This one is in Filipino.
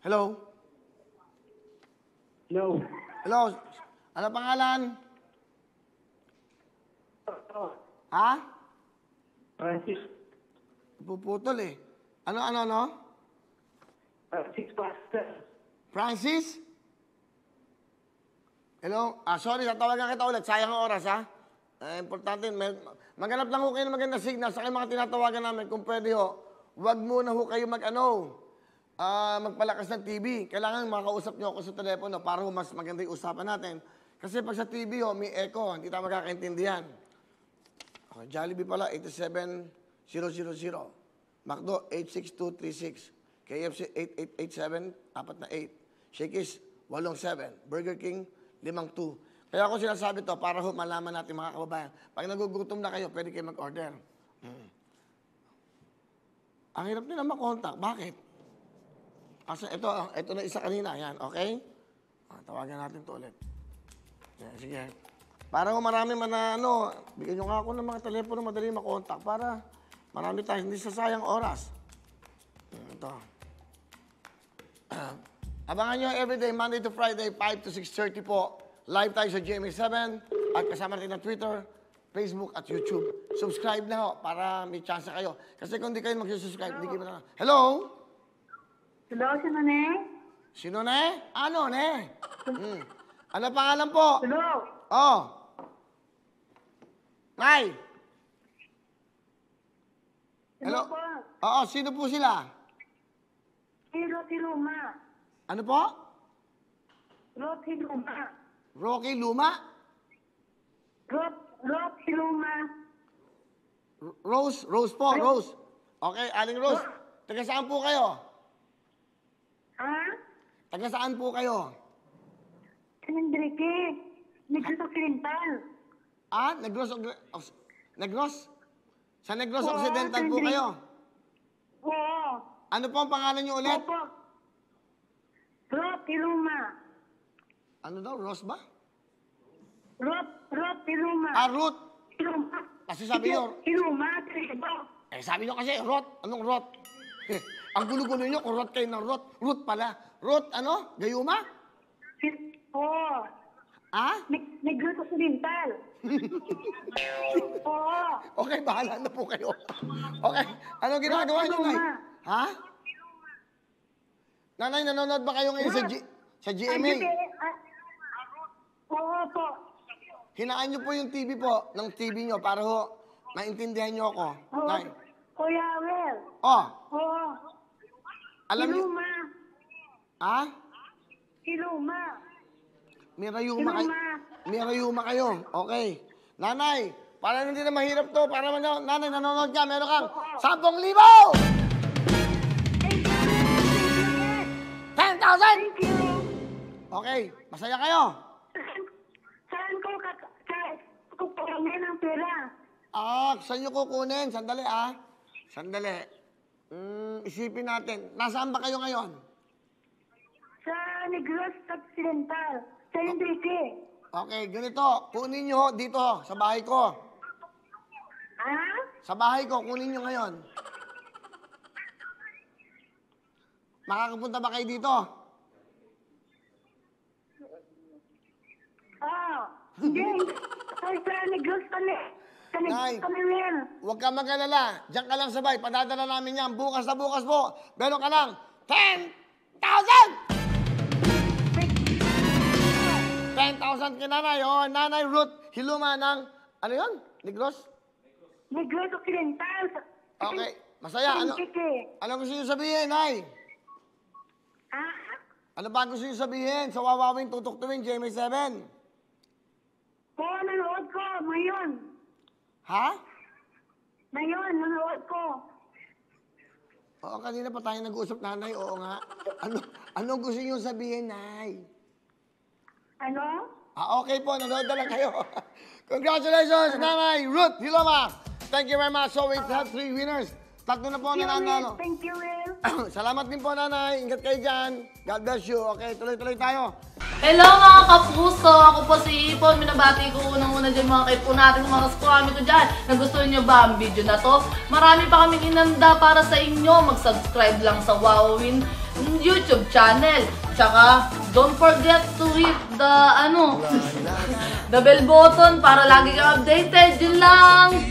Hello? Hello. Hello? Ano pangalan? Ha? Francis. Puputol eh. Ano? Francis Pastor. Francis? Hello? Sorry, tatawagan kita ulit. Sayang ang oras, ha? Importante, maghanap lang ho kayo ng magandang signal sa kayo mga tinatawagan namin. Kung pwede ho, huwag muna ho kayo magpalakas ng TV. Kailangan makausap nyo ako sa telepono para ho mas maganda yung usapan natin. Kasi pag sa TV ho, may echo, hindi tayo magkakaintindihan. Okay, Jollibee pala, 87000. McDo, 86236. KFC, 8887, 48. Shakey's, 87. Burger King, 52. Kaya ako sinasabi to para ho malaman natin mga kababayan. Pag nagugutom na kayo, pwede kayo mag-order. Ang hirap nila makontak. Bakit? Kasi ito na isa kanina. Yan, okay? Tawagan natin to ulit. Yan, sige. Para ho marami bigyan nyo nga ako ng mga telepono madali makontak para marami tayo, hindi sasayang oras. Ito. Abangan nyo everyday, Monday to Friday, 5 to 6:30 po. Live tayo sa GMA7 at kasama natin ng Twitter, Facebook at YouTube. Subscribe na ho para may chance kayo. Kasi kung di kayo mag-subscribe, hindi kayo na. Hello? Hello, sino ne? Sino ne? Ano ne? Ano pangalan po? Hello? Oh. Nay. Hello? Po? Oo, sino po sila? Si Luma. Ano po? Rocky Luma. Rocky Luma? Rocky Luma. Rose po, Rose. Okay, Aling Rose. Taga saan po kayo? Ha? Taga saan po kayo? San Enrique. Negros Occidental. Negros? Sa Negros Oo, Occidental San po Enrique. kayo? Oo. Ano po ang pangalan niyo ulit? Opo. Rocky Luma. Ano daw, Rose ba? Rocky Luma. Ruth. Luma. Kasi sabi niyo, Luma. Tribo. sabi niyo kasi, Rot. Anong Rot? Ang gulo-gulo niyo kung Rot kayo ng Rot. Ruth pala. Rot, Gayuma? Oo. Negros Occidental. Oo. Okay, bahala na po kayo. Okay, ano ginagawa niyo ngayon? Ha? Nanay, nanonood ba kayo ngayon sa GMA? Oo po. Hinaan niyo po yung TV po, ng TV niyo para ho, maintindihan niyo ako. Oo. Nay. Kuya Wel. Oh, Oo. alam niyo, Iluma. ha? Iluma. May rayuma kayo. Okay. Nanay, para hindi na mahirap to, para nanay, nanonood ka, meron kang 10,000! 10,000! Thank you. Okay, masaya kayo? Saan ko kukunin ang pera? Saan nyo kukunin? Sandali, Sandali. Isipin natin. Nasaan ba kayo ngayon? Sa Negros Occidental. Sa Enrique. Okay, ganito. Kunin nyo dito, sa bahay ko. Ha? Sa bahay ko, kunin nyo ngayon. Makakapunta ba kayo dito? Hindi. Sa Negros kami. Sa Nay. Negros kami, Wel. Huwag ka mag-alala. Diyan ka lang sabay. Padadala namin yan. Bukas na bukas po. Meron ka lang 10,000! 10,000 kay nanay. Nanay Ruth Hiluma ng, ano yun? Negros? Negros Occidental. Okay. Masaya. Sa Ano Enrique. gusto niyo sabihin, Nay? Ha? Ano ba gusto niyo sabihin sa Wawawing Tutuktuin, GMA7? Oo, nanood ko. Ngayon. Ha? Ngayon, nanood ko. Oo, kanina pa tayo nag-uusap, nanay. Oo nga. Ano gusto niyo sabihin, Nay? Ano? Okay po. Nanood na lang kayo. Congratulations, Nanay Ruth Hiloma. Thank you very much. So we have 3 winners. Tatlo na po ang nanalo. Thank you, Will. Salamat din po, Nanay. Ingat kayo dyan. God bless you. Okay, tuloy-tuloy tayo. Hello mga kapuso! Ako po si Ipon. Minabati ko unang-una dyan mga kaipo natin, mga kaskwami ko dyan. Nagustuhan nyo ba ang video na to? Marami pa kaming inanda para sa inyo. Mag-subscribe lang sa Wowin YouTube channel. Tsaka, don't forget to hit the, the bell button para lagi kang updated. Yun lang!